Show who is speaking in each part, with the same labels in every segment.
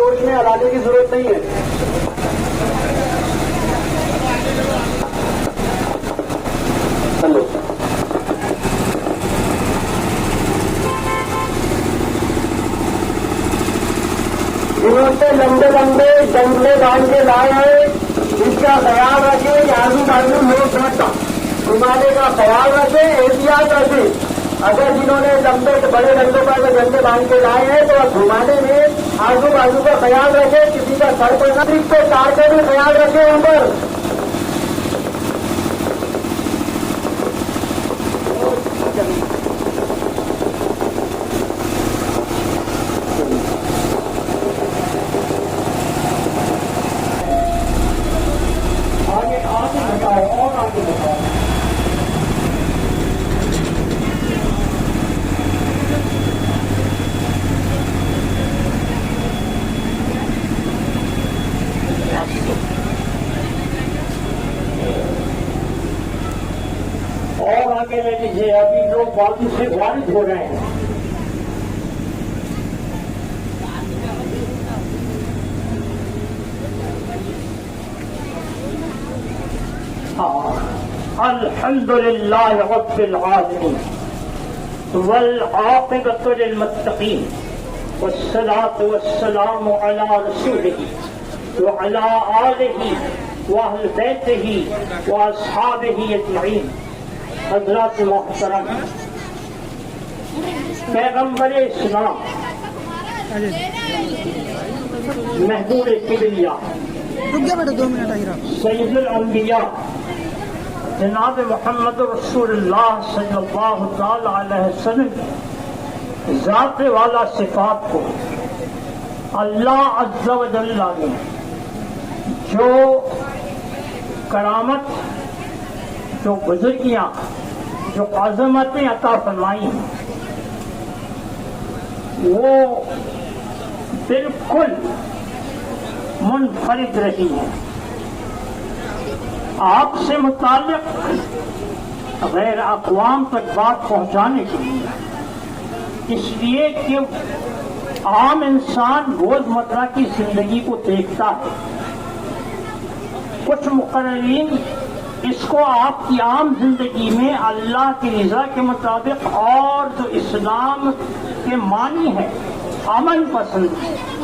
Speaker 1: جوش میں ہلانے کی ضرورت نہیں ہے۔ جنہوں سے لمبے لمبے ڈنڈے باندھ کے لائے ہیں، اس کا خیال رکھیں کہ آزو بازو لوگ گھمانے کا خیال رکھیں، احتیاط رکھیں۔ اگر جنہوں نے لمبے بڑے ڈنڈے پر ڈنڈے باندھ کے لائے ہیں تو گھمانے میں آزو بازو کا خیال رکھیں، کسی کا سر پر نہ پہ تار کا بھی خیال رکھیں وہاں پر۔ اور آگے لے لیجیے، ابھی لوگ بازو سے وارد ہو رہے ہیں۔ الحمد للہ رب العالمین والعاقبۃ للمتقین والصلاۃ والسلام علی رسولہ وعلی آلہ واہل بیتہ واصحابہ اجمعین۔ حضرات محترم، پیغمبر اسلام محبوب کبریا سید الانبیاء جناب محمد رسول اللہ صلی اللہ تعالی علیہ وسلم ذات والا صفات کو اللہ عز و جل نے جو کرامت، جو بزرگیاں، جو عظمتیں عطا فرمائی ہیں، وہ بالکل منفرد رہی ہیں۔ آپ سے متعلق غیر اقوام تک بات پہنچانے کے لیے، اس لیے کہ عام انسان روزمرہ کی زندگی کو دیکھتا ہے۔ کچھ مقررین اس کو آپ کی عام زندگی میں اللہ کی رضا کے مطابق اور جو اسلام کے معنی ہے امن پسند،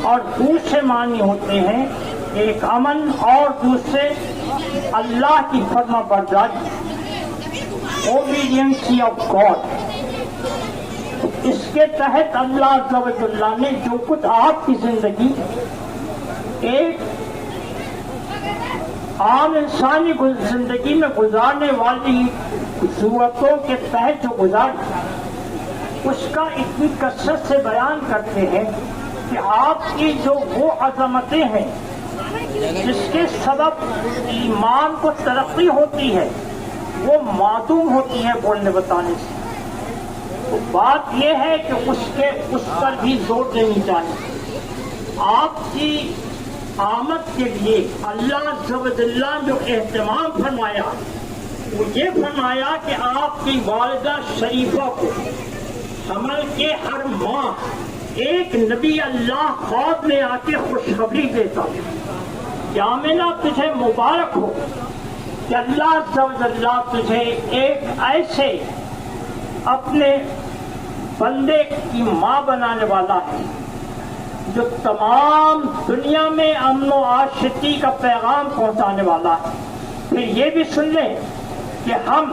Speaker 1: اور دوسرے معنی ہوتے ہیں ایک امن اور دوسرے اللہ کی فرما برداری، اوبیڈینسی آف گاڈ۔ اس کے تحت اللہ عز و جل نے جو کچھ آپ کی زندگی ایک عام انسانی زندگی میں گزارنے والی صورتوں کے تحت جو گزاری، اس کا اتنی کثرت سے بیان کرتے ہیں کہ آپ کی جو وہ عظمتیں ہیں جس کے سبب ایمان کو ترقی ہوتی ہے، وہ معدوم ہوتی ہے بولنے بتانے سے۔ تو بات یہ ہے کہ اس پر بھی زور دینی چاہیے۔ آپ کی آمد کے لیے اللہ عز و جل نے جو اہتمام فرمایا، وہ یہ فرمایا کہ آپ کی والدہ شریفہ کو حمل کے ہر ماہ ایک نبی اللہ خواب میں آ کے خوشخبری دیتا کہ آمنہ تجھے مبارک ہو کہ اللہ عز و جل تجھے ایک ایسے اپنے بندے کی ماں بنانے والا ہے جو تمام دنیا میں امن و آشتی کا پیغام پہنچانے والا ہے۔ پھر یہ بھی سن لیں کہ ہم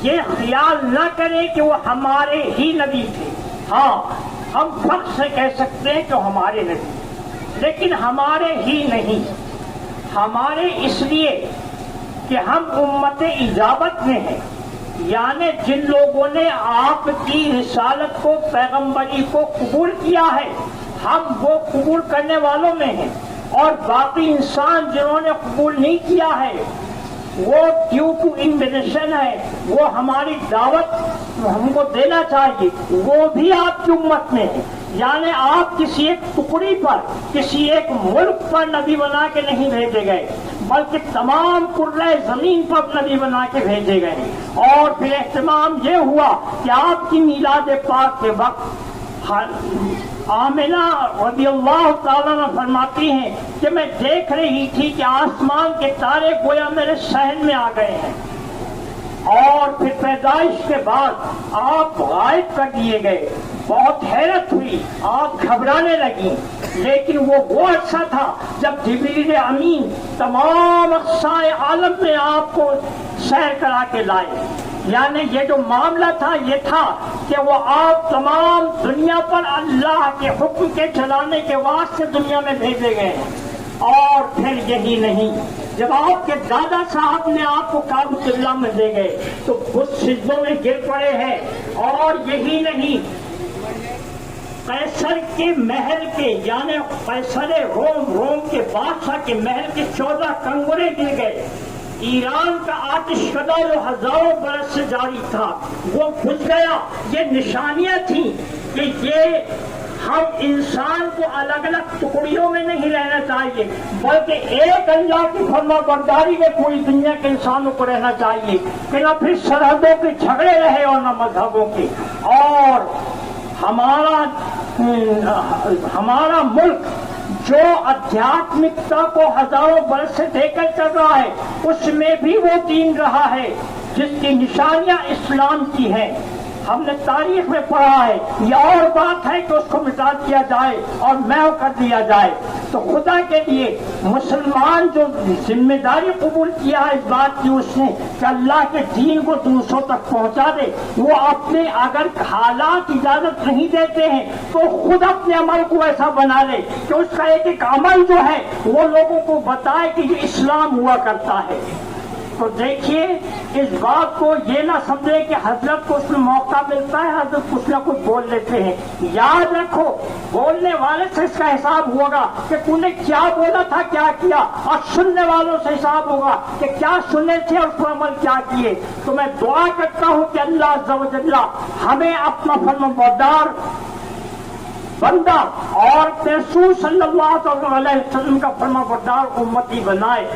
Speaker 1: یہ خیال نہ کریں کہ وہ ہمارے ہی نبی تھے۔ ہاں، ہم فخر سے کہہ سکتے ہیں کہ وہ ہمارے نبی، لیکن ہمارے ہی نہیں، ہمارے اس لیے کہ ہم امت اجابت میں ہیں، یعنی جن لوگوں نے آپ کی رسالت کو، پیغمبری کو قبول کیا ہے، ہم وہ قبول کرنے والوں میں ہیں، اور باقی انسان جنہوں نے قبول نہیں کیا ہے وہ ڈیو ٹو انویٹیشن ہے، وہ ہماری دعوت ہم کو دینا چاہیے، وہ بھی آپ کی امت میں ہے۔ یعنی آپ کسی ایک ٹکڑی پر، کسی ایک ملک پر نبی بنا کے نہیں بھیجے گئے، بلکہ تمام کرۂ زمین پر نبی بنا کے بھیجے گئے۔ اور پھر اہتمام یہ ہوا کہ آپ کی میلاد پاک کے وقت आमिना रज़ी अल्लाह ताला अन्हा फरमाती हैं कि मैं देख रही थी कि आसमान के तारे गोया मेरे सहन में आ गए हैं और फिर पैदाइश के बाद आप गायब कर दिए गए। बहुत हैरत हुई, आप घबराने लगी, लेकिन वो अरसा था जब जिब्रील अमीन तमाम अक़साए आलम में आपको सैर करा के लाए। यानी ये जो मामला था ये था कि वो आप तमाम दुनिया पर अल्लाह के हुक्म के चलाने के वास्ते दुनिया में भेजे गए हैं। और फिर यही नहीं, जब आपके दादा साहब ने आपको काबुतुल्लाह में दे गए तो कुछ सिजदों में गिर पड़े हैं। और यही नहीं, कैसर के महल के यानी कैसर रोम के बादशाह के महल के 14 कंगुरे गिर गए। ईरान का आतिशकदा जो हजारों बरस से जारी था वो बुझ गया। ये निशानियां थी कि ये हम इंसान को अलग अलग टुकड़ियों में नहीं रहना चाहिए, बल्कि एक अल्लाह की फरमाबरदारी में पूरी दुनिया के इंसानों को रहना चाहिए कि न फिर सरहदों के झगड़े रहे और न मजहबों के। और हमारा मुल्क जो आध्यात्मिकता को हजारों वर्ष से देकर चल रहा है उसमें भी वो दीन रहा है जिसकी निशानियां इस्लाम की हैं। हमने तारीख में पढ़ा है। ये और बात है कि उसको मिटा दिया जाए और महव कर दिया जाए। तो खुदा के लिए मुसलमान जो जिम्मेदारी कबूल किया है इस बात की उसने कि अल्लाह के दीन को दूसरों तक पहुंचा दे, वो अपने अगर हालात इजाजत नहीं देते हैं तो खुद अपने अमल को ऐसा बना ले कि उसका एक एक अमल जो है वो लोगों को बताए कि ये इस्लाम हुआ करता है। तो देखिए, इस बात को ये ना समझे कि हजरत को उसमें मौका मिलता है, हजरत कुछ ना कुछ बोल लेते हैं। याद रखो, बोलने वाले से इसका हिसाब होगा कि तूने क्या बोला था, क्या किया, और सुनने वालों से हिसाब होगा कि क्या सुने थे और उस पर अमल क्या किए। तो मैं दुआ करता हूँ कि अल्लाह अज़्ज़ा व जल्ला हमें अपना फर्माबरदार बंदा और रसूल सल्लल्लाहु अलैहि वसल्लम का फर्माबरदार उम्मती बनाए।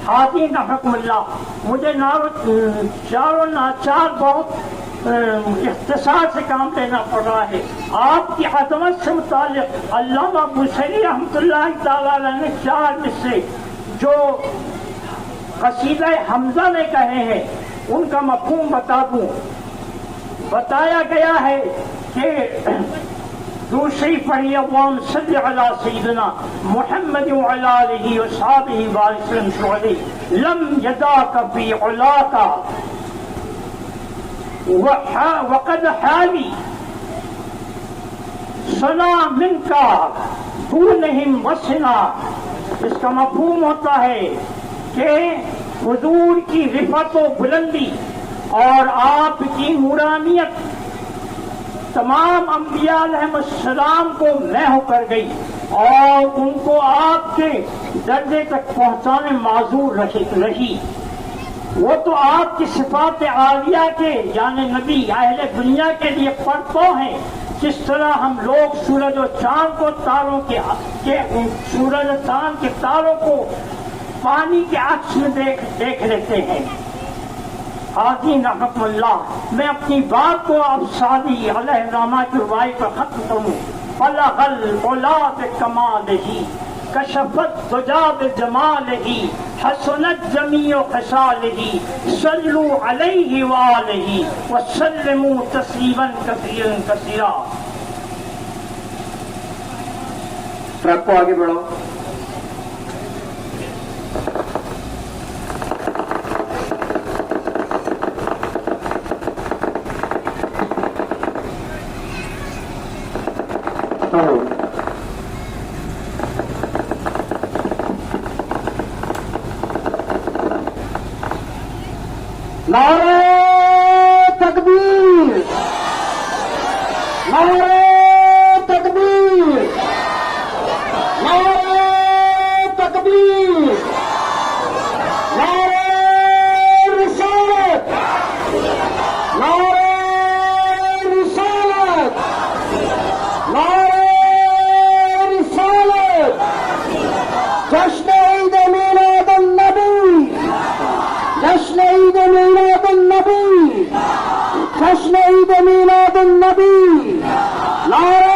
Speaker 1: हाज़िन रहमतुल्लाह, मुझे चारों नाचार बहुत इख्तिसार से काम लेना पड़ रहा है। आपकी अज़मत से मुताल्लिक़ अल्लामा बुसैरी रहमतुल्लाह तआला अलैह ने 4 मिसरे जो क़सीदा हमज़ा में कहे हैं उनका मफ़हूम बता दूं। बताया गया है कि दूसरी पढ़ी अव्वाम सल्ली अला सय्यिदना मुहम्मद व अला आलिहि व सहाबिहि व वसल्लम शुहदी लम यदाका फी उलाका वक़द हाली सना मिनका दूनहिम वसना। इसका मफ़हूम होता है कि हुजूर की रिफ़त व बुलंदी और आपकी नूरानियत तमाम अंबिया अलैहिस्सलाम को महव कर गई और उनको आपके दर्जे तक पहुंचाने माजूर रही। वो तो आपकी सिफात आलिया के यानी नबी अहले दुनिया के लिए परतों हैं। जिस तरह हम लोग सूरज और चांद को सूरज और चांद के तारों को पानी के अक्स में देख लेते हैं। हाज़िन रहमतुल्लाह, मैं अपनी बात को अब सादी अलैहिर्रहमा की रुबाई पर खत्म करूँ। फलगल औलाद कमालही कशफत दुजा बिजमालही हसनत जमीओ खसालही सल्लु अलैहि व आलिहि व सल्लिमू तस्लीमन कसीरन कसीरा।
Speaker 2: ट्रैक को आगे बढ़ो। नारे तकबीर, नारे तकबीर, नारे तकबीर, नारे रिसालत, नारे रिसालत, नारे रिसालत। जश्न ईद मिलाद नबी, जश्न ईद मिलाद नबी, जश्न ईद मिलाद नबी। नारे